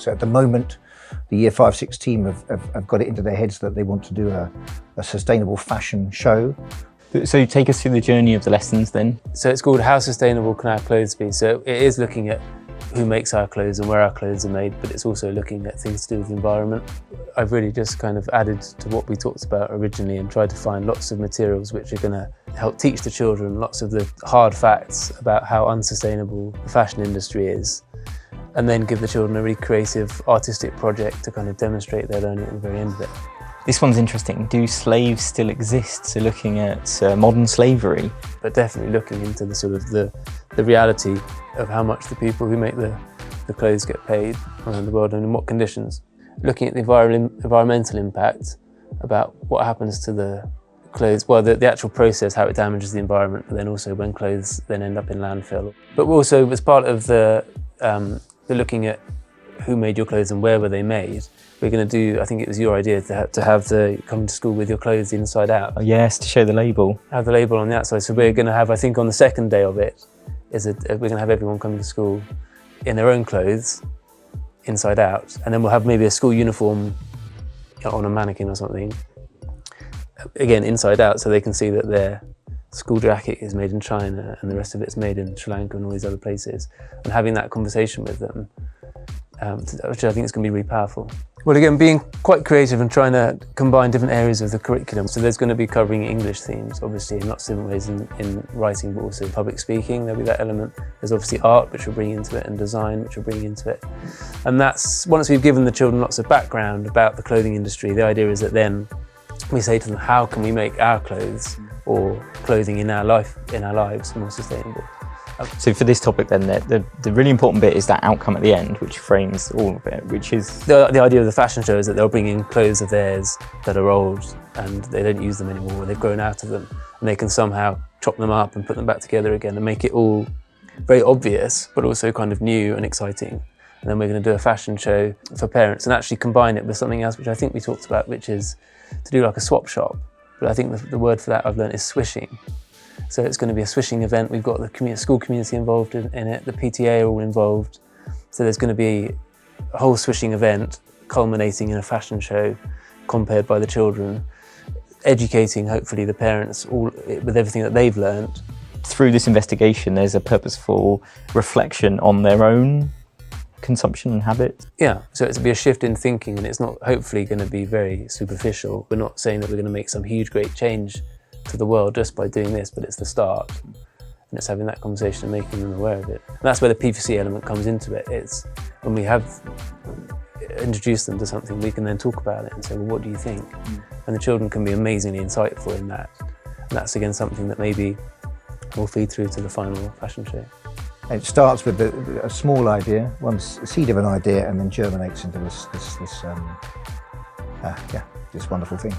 So at the moment, the Year 5-6 team have got it into their heads that they want to do a sustainable fashion show. So take us through the journey of the lessons then. So it's called How Sustainable Can Our Clothes Be? So it is looking at who makes our clothes and where our clothes are made, but it's also looking at things to do with the environment. I've really just kind of added to what we talked about originally and tried to find lots of materials which are going to help teach the children lots of the hard facts about how unsustainable the fashion industry is, and then give the children a really creative, artistic project to kind of demonstrate their learning at the very end of it. This one's interesting. Do slaves still exist? So looking at modern slavery. But definitely looking into the sort of the reality of how much the people who make the clothes get paid around the world and in what conditions. Looking at the environmental impact about what happens to the clothes, well, the actual process, how it damages the environment, but then also when clothes then end up in landfill. But also, as part of the looking at who made your clothes and where were they made, we're going to do, I think it was your idea to have come to school with your clothes inside out. Oh, yes, to show the label. Have the label on the outside. So we're going to have, I think on the second day of it, we're going to have everyone come to school in their own clothes, inside out, and then we'll have maybe a school uniform on a mannequin or something, again inside out, so they can see that their school jacket is made in China and the rest of it's made in Sri Lanka and all these other places, and having that conversation with them, which I think is going to be really powerful. Well, again, being quite creative and trying to combine different areas of the curriculum. So there's going to be covering English themes, obviously, in lots of different ways in writing, but also public speaking. There'll be that element. There's obviously art, which we'll bring into it, and design, which we'll bring into it. And that's, once we've given the children lots of background about the clothing industry, the idea is that then we say to them, how can we make our clothes or clothing in our lives more sustainable? So for this topic then, the really important bit is that outcome at the end, which frames all of it, which is... The idea of the fashion show is that they'll bring in clothes of theirs that are old and they don't use them anymore, or they've grown out of them, and they can somehow chop them up and put them back together again and make it all very obvious, but also kind of new and exciting. And then we're going to do a fashion show for parents and actually combine it with something else, which I think we talked about, which is to do like a swap shop. But I think the word for that I've learned is swishing. So it's going to be a swishing event. We've got the school community involved in it, the PTA are all involved. So there's going to be a whole swishing event culminating in a fashion show compared by the children, educating hopefully the parents all with everything that they've learned. Through this investigation, there's a purposeful reflection on their own consumption and habits. Yeah, so it's to be a shift in thinking, and it's not hopefully going to be very superficial. We're not saying that we're going to make some huge great change to the world just by doing this, but it's the start, and it's having that conversation and making them aware of it. And that's where the PVC element comes into it. It's when we have introduced them to something, we can then talk about it and say, well, what do you think? And the children can be amazingly insightful in that. And that's again something that maybe will feed through to the final fashion show. It starts with a small idea, a seed of an idea, and then germinates into this wonderful thing.